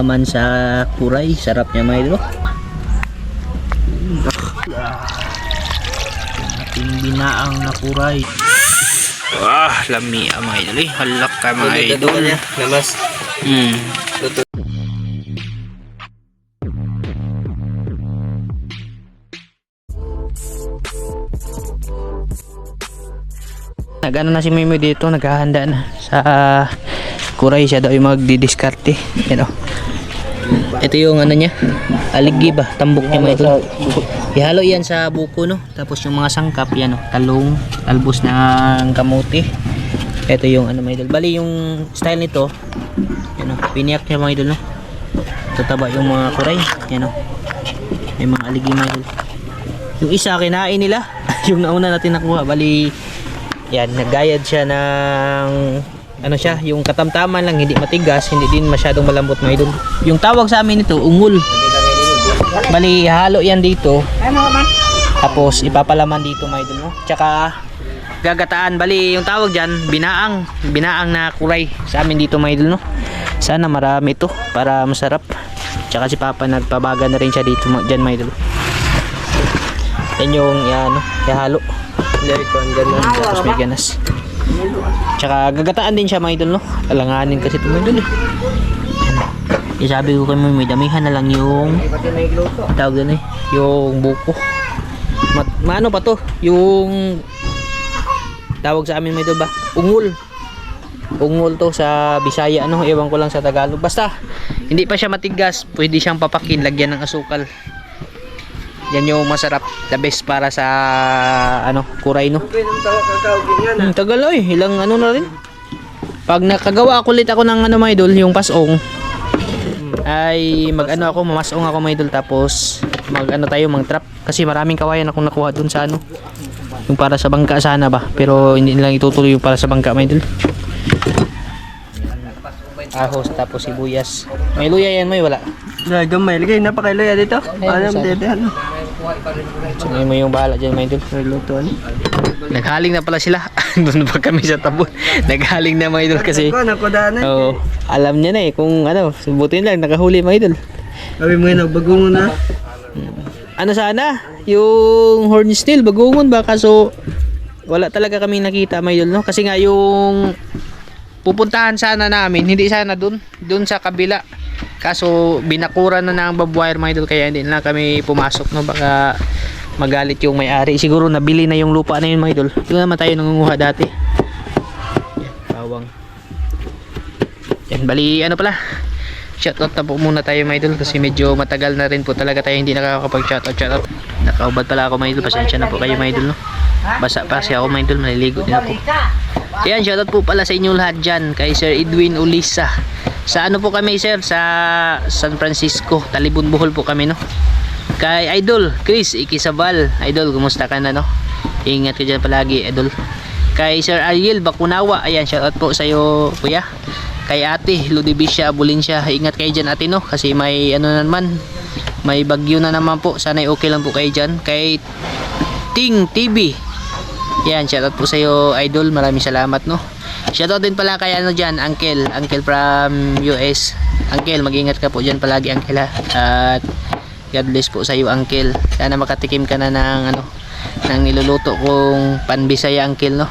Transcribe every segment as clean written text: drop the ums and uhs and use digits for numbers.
Naman sa kuray, sarap niya mga idol. Ating binaang na kuray. Lami mga idol eh. Halak ka mga idol. Namas. Nagano na si Mimi dito, naghahanda na sa kuray. Siya daw yung magdidiskarte. Yan o. Ito yung ano niya, aligi ba, tambok niya mga idol. Ihalo yan sa buko no. Tapos yung mga sangkap yan o, talong, talbos ng kamuti. Ito yung ano mga idol. Bali yung style nito, yan o, piniyak niya mga idol no. Tataba yung mga kuray. Yan o, may mga aligi mga idol. Yung isa kinain nila. Yung nauna natin nakuha, bali yan, naggayad siya ng ano siya, yung katamtaman lang, hindi matigas, hindi din masyadong malambot mga idol. Yung tawag sa amin ito, ungol. Bali, halo yan dito. Tapos ipapalaman dito mga idol, no? Tsaka gagataan. Bali, yung tawag dyan, binaang na kuray sa amin dito mga idol, no? Sana marami ito para masarap. Tsaka si Papa nagpabaga na rin siya dito dyan mga idol. Yan yung yan, no? Ihalo. Tapos may ganas. Tsaka gagataan din siya mga idol, no? Alanganin kasi ito mga idol eh. Sabi ko kayo, may damihan na lang yung tawag din eh, yung buko. Maano pa to? Yung tawag sa amin mga idol ba? Ungol. Ungol to sa Bisaya, ano? Ewan ko lang sa Tagalog. Basta hindi pa siya matigas, pwede siyang papakin, lagyan ng asukal. Yan yung masarap, the best para sa ano, kuray no. Tagal eh, ilang ano na rin. Pag nakagawa ako ulit ako ng ano mga idol, yung pasong, ay mag-ano ako, mamasong ako mga idol, tapos mag-ano tayo, mag-trap. Kasi maraming kawayan akong nakuha dun sa ano, yung para sa bangka sana ba, pero hindi nilang itutuloy yung para sa bangka mga idol. Ahos, tapos sibuyas. May luya yan, may wala. Gamay, lagay napakailoya dito. Alam dito ano. Sinayin mo yung bahala dyan mga idol. Luto ano. Naghaling na pala sila. Doon pa kami sa tabon. Naghaling na mga idol kasi. Oo, alam niya na eh kung ano, subutin lang nakahuli mga idol. Sabi mo yun, bagungon na. Ano sana? Yung horn steel, bagungon ba? Kaso wala talaga kaming nakita mga idol, no? Kasi nga yung pupuntahan sana namin, hindi sana doon sa kabila. Kaso binakuran na ng barbed wire mga idol, kaya hindi na kami pumasok, no? Baka magalit yung may-ari. Siguro nabili na yung lupa na yun mga idol. Doon naman tayo nangunguha dati. Yan, bawang. Yan, bali ano pala, shoutout na po muna tayo mga idol kasi medyo matagal na rin po talaga tayo hindi nakakapag-shoutout. Nakaubad pala ako mga idol, pasensya na po kayo mga idol, no? Basa pa kasi ako mga idol, maliligo din ako. Yan, shoutout po pala sa inyo lahat dyan, kay Sir Edwin Ulisa. Sa ano po kami sir, sa San Francisco, Talibon, Bohol po kami, no? Kay Idol Chris Ikisabal, Idol, kumusta ka na, no? Ingat ka dyan palagi, Idol. Kay Sir Ariel Bakunawa, ayan, shoutout po sa iyo kuya. Kay ate Ludibisha Abulinsya, ingat kayo dyan ate, no? Kasi may ano na naman, may bagyo na naman po, sana okay lang po kayo dyan. Kay Ting TV, yan, shoutout po sa iyo Idol, maraming salamat, no? Shoutout din pala kay ano dyan, Uncle from US. Uncle, mag-ingat ka po dyan palagi, Uncle, ha? At God bless po sa iyo, Uncle. Sana makatikim ka na ng ano, ng niluluto kong panbisaya, Uncle, no?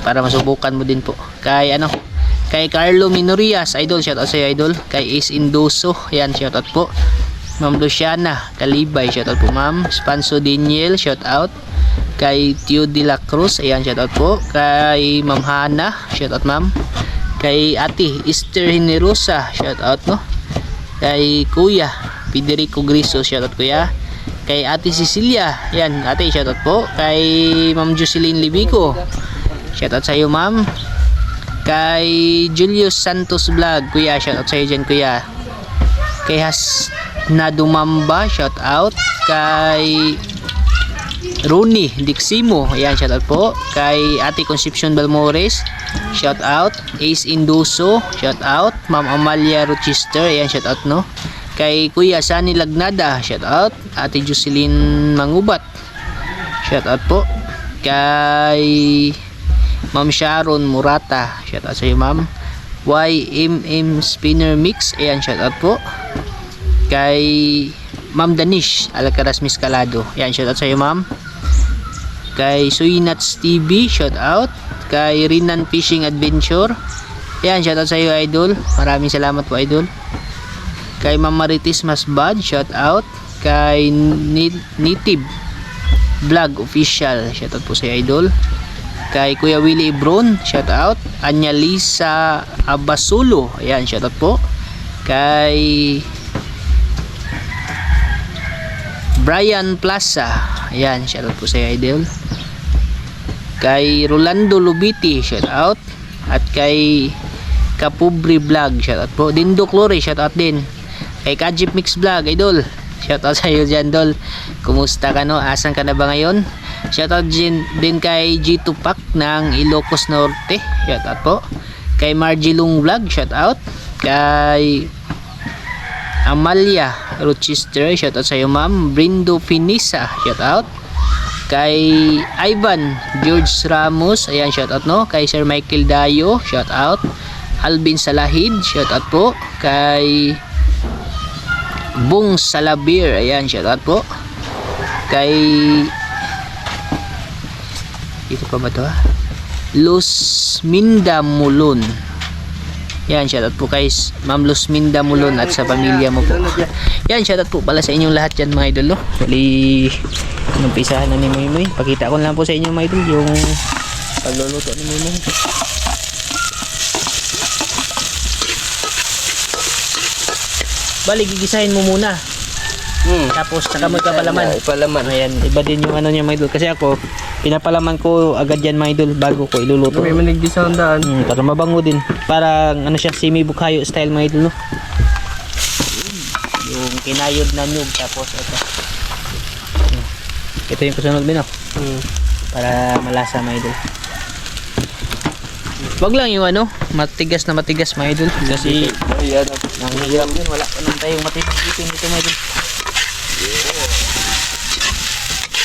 Para masubukan mo din po. Kay ano, kay Carlo Minorias, Idol, shoutout sa iyo, Idol. Kay Is Indoso, yan, shoutout po. Ma'am Luciana Kalibay, shoutout po ma'am. Spanso Daniel, shoutout. Kay Tio de la Cruz, ayan, shoutout po. Kay Ma'am Hana, shoutout ma'am. Kay Ate Esther Generosa, shoutout, no? Kay Kuya Federico Griso, shoutout kuya. Kay Ate Cecilia, ayan, ate, shoutout po. Kay Ma'am Jocelyn Libico, shoutout sa iyo ma'am. Kay Julius Santos Vlog, kuya, shoutout sa iyo dyan kuya. Kay Hasnadumamba, shoutout. Kay Rooney Diximo, ayan, shoutout po. Kay Ate Concepcion Balmores, shoutout. Ace Indoso, shoutout. Ma'am Amalia Rochester, ayan, shoutout, no? Kay Kuya Sani Lagnada, shoutout. Ate Jocelyn Mangubat, shoutout po. Kay Ma'am Sharon Murata, shoutout sa iyo ma'am. YMM Spinner Mix. Ayan, shout out po. Kay Ma'am Danish Alcaraz Miscalado. Ayan, shout out sa iyo, ma'am. Kay Suinats TV, shout out. Kay Rinan Fishing Adventure. Ayan, shout out sa iyo, idol. Maraming salamat po, idol. Kay Ma'am Maritis Masbad, shout out. Kay Native Vlog Official, shout out po sa iyo, idol. Kay Kuya Willie Ibron, shout out. Anya Lisa Abasulo, ayan, shout out po. Kay Brian Plaza, ayan, shout out po sa iyo, idol. Kay Rolando Lubiti, shout out. At kay Kapubri Vlog, shout out po. Dindo Clore, shout out din. Kay Kajip Mix Vlog, idol, shout out sa iyo dyan, dol. Kumusta ka, no? Asan ka na ba ngayon? Shout out din kay G2 Pack ng Ilocos Norte, shout out po. Kay Margie Lung Vlog, shout out. Kay Amalia Rochester, shout out sa iyo, ma'am. Brindo Finisa, shout out. Kay Ivan George Ramos, ayan, shout out, no. Kay Sir Michael Dayo, shout out. Alvin Salahid, shout out po. Kay Bong Salabir, ayan, shout out po. Kay ito pa ba to, ha? Luz Minda Mulon, yan, shout out po kay Ma'am Luz Minda Mulon at sa pamilya mo po. Yan, shout out po pala sa inyong lahat yan, mga idol, no? Bali, numpisahan na ni Moy. Pakita ko lang po sa inyo, mga idol, yung pagluluto ni Moy. Bali, gigisahin mo muna. Tapos saka magpapalaman. Palaman. Ayan, iba din yung ano niya, mga idol. Kasi ako, pinapalaman ko agad yan, mga idol, bago ko iluluto. May manigdi sa handaan. Para mabango din. Parang ano siya, semi-bukhayo style, mga idol, no? Yung kinayod na nyug. Tapos ito yung kasunod din, no? Para malasa, mga idol. Wag lang yung ano, matigas na matigas, mga idol. Kasi ang hirap yun, wala pa naman tayong matipid-tipid dito, mga idol.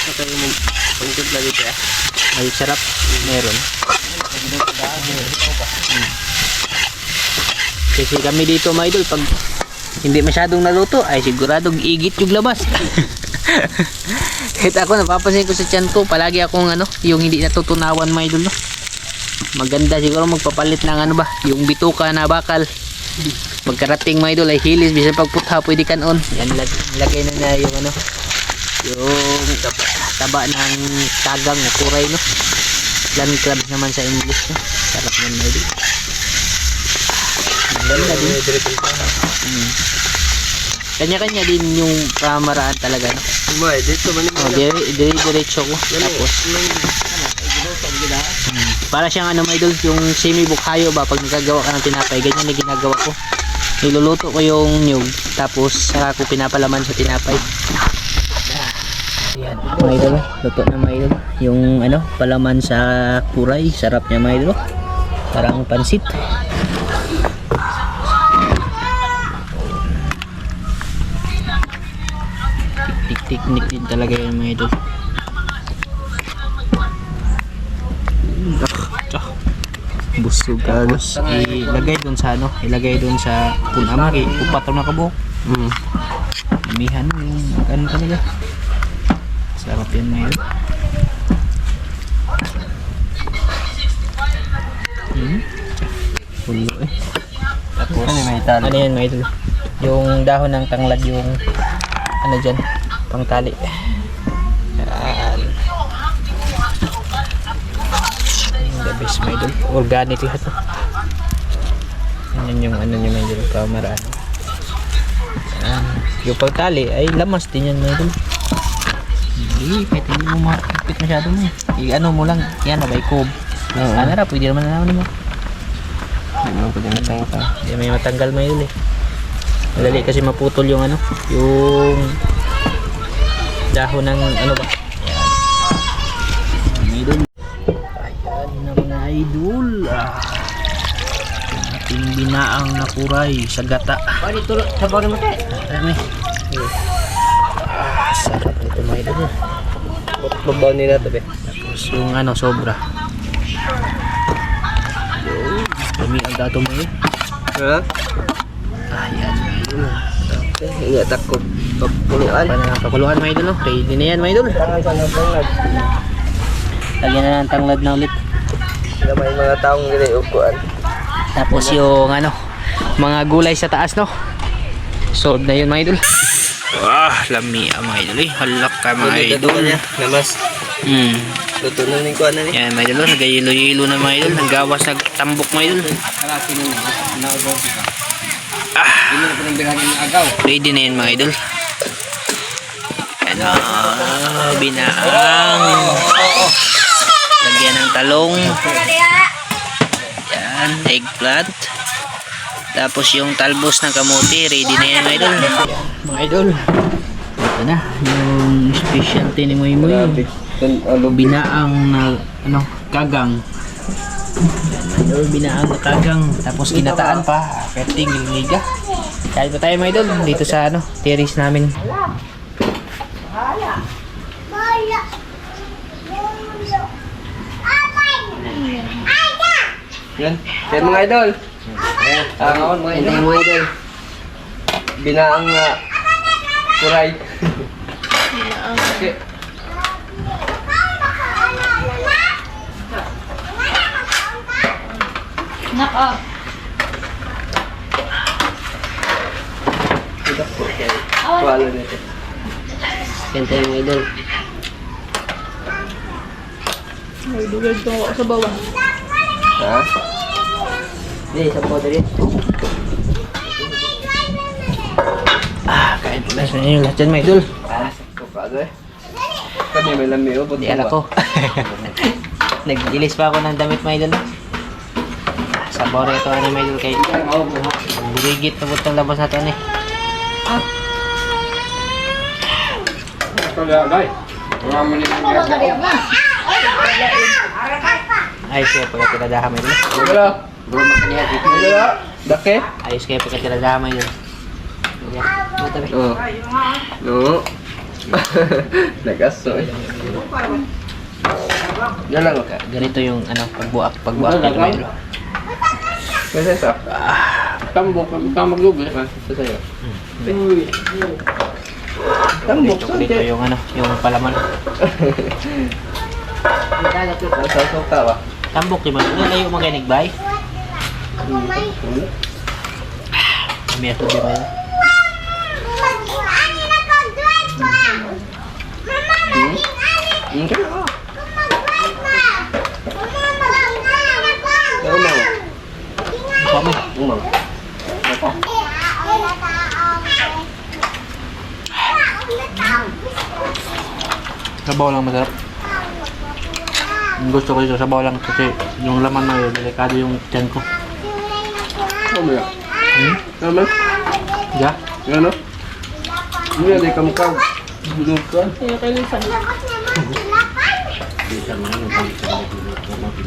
Ito yung pangkod na dito, eh. Ay, sarap. Meron. Kasi kami dito, mga idol, pag hindi masyadong naluto, ay siguradong igit yung labas. Kahit ako, napapansin ko sa tiyan ko, palagi akong ano, yung hindi natutunawan, mga idol, no? Maganda siguro magpapalit ng ano ba, yung bituka na bakal. Pagkarating, mga idol, ay hilis, bisa pagputha, pwede kanon. Yan, lagay na niya yung ano, yung taba ng tagang na kuray, no? Land crabs naman sa English, no? Sarap yan, mga idol. Maganda din. Kanya-kanya din yung pamaraan talaga, no? Dito ba Oh, diretso ko. Tapos para siyang ano, mga idol, yung semi-bukhayo ba, pag nagagawa ka ng tinapay, ganyan na ginagawa ko. Niluluto ko yung nyug, tapos saka ko pinapalaman sa tinapay. Ayan, mga idol, luto na, mga idol. Yung ano, palaman sa kuray, sarap niya, mga idol. Parang pansit. Tik-tik-tik din talaga yan, mga idol. Busog ka. Tapos ilagay dun sa ano, ilagay dun sa punamari, upatong na kabuhok. Amihan yung ano talaga. Sarap yan, mga idol. Pulo, eh. Tapos ano yan, mga idol, yung dahon ng tanglad, yung ano dyan, pang tali. Yan. The best, mga idol. Organic lahat, no? Yan yung ano niya, mga idol, kamaraan. Yung pang tali ay lamas din yan, mga idol. Hindi, kahit hindi mo makakipit masyado mo. I-ano mo lang, yan, abay kob. Ano na, pwede naman na naman mo. Hindi may matanggal, mga idol, eh. Madali kasi maputol yung ano, yung dahon ng ano ba. Ayan. Ayan na, mga idol. Ating binaang na kuray sa gata. Sabaw naman tayo. Marami. Sarap nito, mga idol. Babaw nila ito, be. Tapos yung ano, sobra. Dami ang dato mo, eh. Ha? Ayan. Ingat ako. Pagpuluan. Pa na ng pakuluan mga idol. Ready na yan mga idol. Tangan sa nabanglad. Lagyan na ng tanglad na ulit. Na may mga taong nilaiupuan. Tapos yung ano, mga gulay sa taas no. Solve na yun mga idol. Wah, lami mga idol eh. Halak ka mga idol. Namas. Luto na rin ko ano ni. Yan mga idol, nagayilo-yilo na mga idol. Naggawas ng tambok mga idol. Ready na yun mga idol. Ano, binaang. Lagyan ng talong. Yan, eggplant. Tapos yung talbos ng kamuti, ready na yan mga idol. Mga idol, ito na, yung specialty ni Muy Muy. Binaang na, ano, kagang. Yan mga idol, binaang na kagang. Tapos ginataan pa, perting liliga. Kaya pa tayo mga idol, dito sa ano, terrace namin. Yan. Kaya mga idol. Mga idol. Binaang kuray. Okay. Nako. Ito po. Kuwalo nito. Yan tayo mga idol. May dugay ko sa bawah. Ha? Hindi, isa po dali. Kain po na sa inyo lahat dyan mga idol. Kupado eh. Kami may lamiyo. Hindi alam ko. Nag-ilis pa ako ng damit mga idol. Sa bore ito ano mga idol kay bigigit na butang labas na ito ano eh. Ayos kaya pagkatiradahan mga idol. Wala. Wala. Dake? Ayos kaya pagkatiradahan mga idol. Oo. No. Nagaso eh. Yan lang ako. Ganito yung ano pagbuak nito mga idol. Kasi sa tambok maglubi. Sa sayo. Tambok Dito yung ano, yung palaman. Sa suka ba? Tambok di ba? Ano layo maganig bay? May ato di ba yun? Okay. Umang. Kami. Umang. Sabaw lang masarap. Gusto ko dito sabaw lang kasi yung laman na yun, delikado yung tiyan ko. Ano ya? Ano? Ja? Ano? Ini ada kamukha. Bulog ka. Kaya kayo sa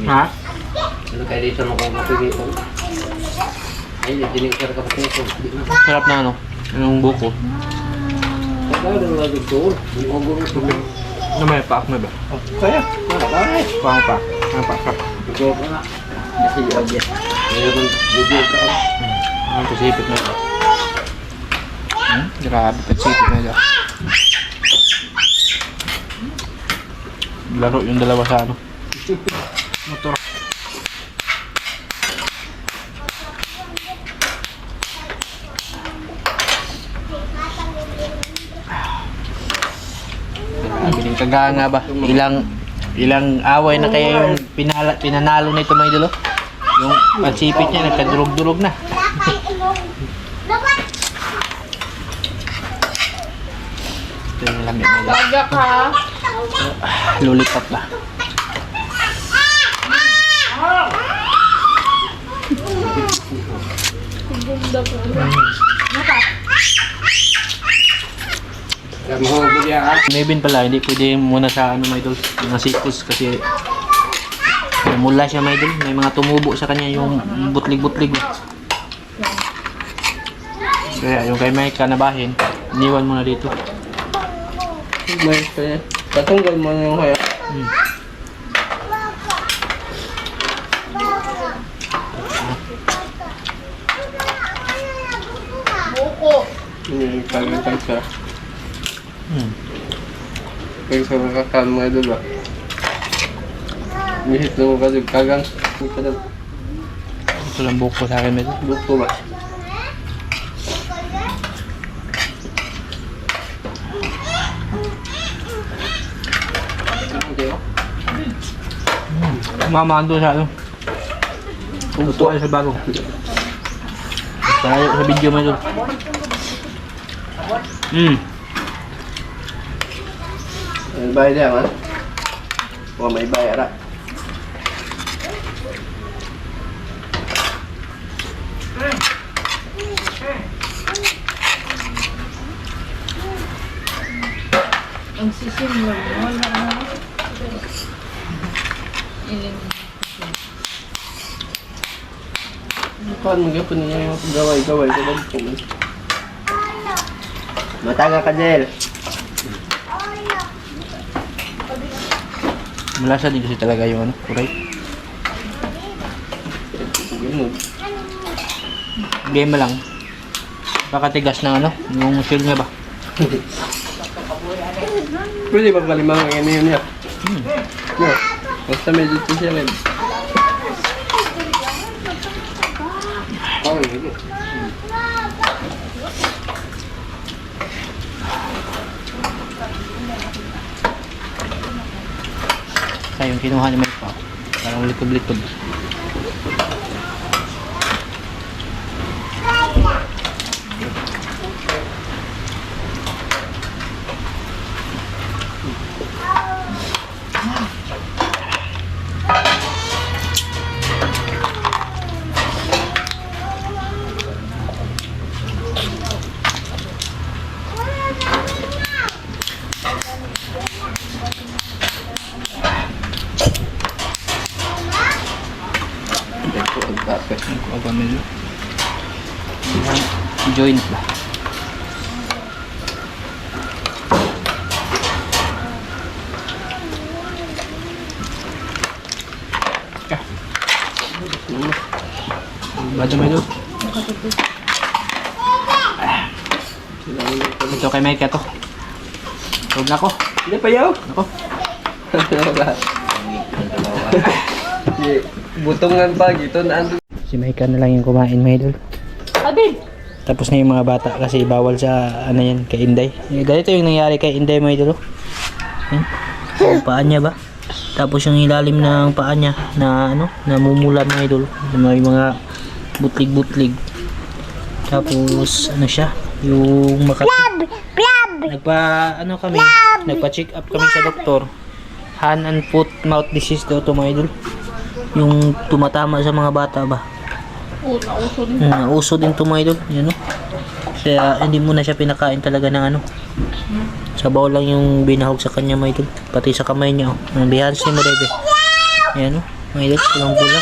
Ha? Ano kaya dito mo kung mapigil ko? Ay, hindi ka kapatid ko. Sarap na ano, yung buko. Kaya daw lagi ko. Hindi ko gusto ko. Ano may paak na ba? Kaya. Pang pa. Ano pa? Ikaw pa nga. Kasi obvious. Ngayon kung bubog ka. Ang pasipit na ito. Grabe, pasipit na ito. Laro yung dalawa sa ano. Motor. Biling kaganga ba? Ilang away na kaya yung pinanalo nito mga idolo? Yung pagsipit niya nagkadurog-durog na. Ito yung lamig na idolo. Bagak ha. Lollipop ba? Ganda ko. Kaya mahubog yan ha. Maybe pala, hindi pwede muna sa ano mga idol, mga sikus kasi mula siya mga idol, may mga tumubo sa kanya yung butlig-butlig. Kaya yung kay Mike kanabahin, iniwan mo na dito. May kaya. Patunggal mo na yung kaya. buko. Hindi, kagantang siya. Kaya sa makakal mga idol ba? Mihit na mo kasi kagang. Ito lang buko sa akin medyo. Buko ba? Mamando sa ano. Puto ay sa bago. Tayo sa video mo ito. May bayad yan, ha? O, may bayad, ha? Ang sisim lang. Wala na. Kaan mo gapon na yung gaway-gaway sa bagpo mo. Mataga ka, Jel. Malasa din kasi talaga yung ano, kuray. Ganun. Game lang. Kakatigas ng ano, yung shell nga ba? Pwede ba kalimang ang yun niya? No. Basta medyo ito siya rin. Oh, hindi. Kaya yung kinuha ni Mike pa. Parang likod-likod. Ito ang tapos. Ang pamilya. Joint ba? Bato may doon. Ito kay Mike to. Huwag na ko. Hindi pa yaw. Ako. Butongan pa, gito na ando. Si Mike na lang yung kumain, may idol. Abin! Tapos na yung mga bata kasi bawal sa ano yan, kay Inday. Ganito yung nangyari kay Inday, mga idol. Yan. O, paa niya ba? Tapos yung ilalim ng paa niya na ano, namumula, mga idol. May mga butlig-butlig. Tapos ano siya, yung nagpa-check up kami sa doktor. Hand and foot mouth disease daw to, mga idol. Yung tumatama sa mga bata ba? Oh, nauso din. Uso din to, mga idol. Yan, no? Kaya hindi mo na siya pinakain talaga ng ano. Sabaw lang yung binahog sa kanya, mga idol. Pati sa kamay niya, oh. Ang bihans ni Marebe. Yan, no? Mga idol, pulang pula.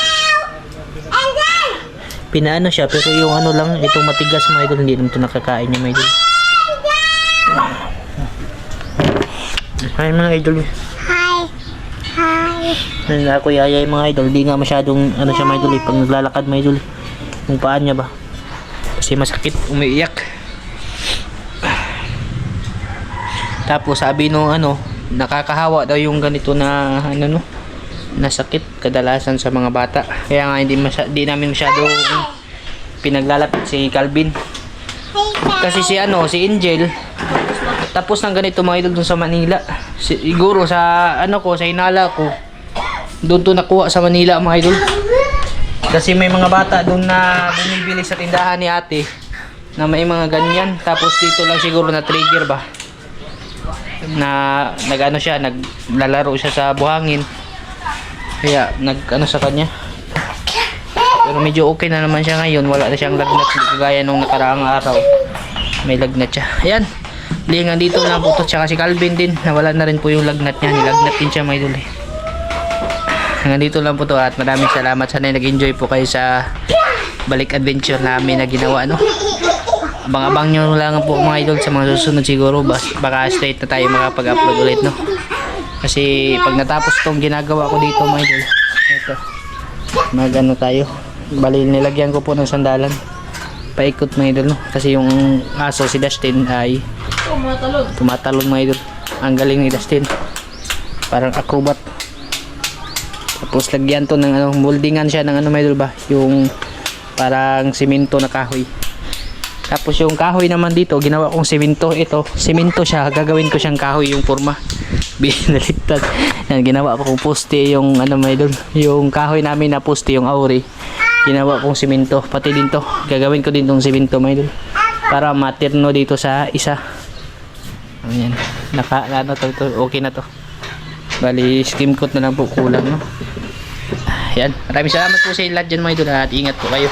Pinaano siya, pero yung ano lang, itong matigas, mga idol, hindi naman ito nakakain niya, mga idol. Hi, mga idol. Hi. Ako yayay, mga idol. Di nga masyadong ano siya, mga idol. Pag naglalakad, mga idol. Yung paan niya ba? Kasi masakit, umiiyak. Tapos sabi nung ano, nakakahawa daw yung ganito na ano no, na sakit kadalasan sa mga bata. Kaya nga di namin masyado pinaglalapit si Calvin. Kasi si Angel tapos ng ganito, mga idol, dun sa Manila. Siguro sa ano ko, sa hinala ko, doon to nakuha sa Manila, mga idol. Kasi may mga bata doon na bumibili sa tindahan ni ate na may mga ganyan. Tapos dito lang siguro na trigger ba, na nagano siya, naglalaro siya sa buhangin, kaya nagano sa kanya. Pero medyo okay na naman siya ngayon, wala na siyang lagnat, hindi kagaya nung nakaraang araw may lagnat siya. Ayan, lingan dito na po to. Tsaka si Calvin din, nawala na rin po yung lagnat niya, nilagnat din siya, mga idol. Hanggang dito lang po to at maraming salamat. Sana nag-enjoy po kayo sa balik adventure namin na ginawa, no? Abang-abang nyo lang po, mga idol, sa mga susunod siguro. Baka straight na tayo makapag-upload ulit, no? Kasi pag natapos tong ginagawa ko dito, mga idol, ito, magano tayo, bali nilagyan ko po ng sandalan paikot mga idol, no? Kasi yung aso si Dustin ay Oh, mga talon. tumatalon mga idol. Ang galing ni Dustin, parang acrobat. Tapos lagyan to ng ano, moldingan siya ng ano mga idol ba, yung parang simento na kahoy. Tapos yung kahoy naman dito ginawa kong simento. Ito simento siya, gagawin ko siyang kahoy yung forma. Binaliktad. Yan, ginawa ko kong poste yung ano mga idol, yung kahoy namin na poste, yung auri, ginawa kong simento. Pati din to gagawin ko din tong simento mga idol, para materno dito sa isa. Ayan, ano to, okay na to. Bali skim coat na lang po kulang, no? Yan, maraming salamat po sa lahat dyan mga idol at ingat po kayo.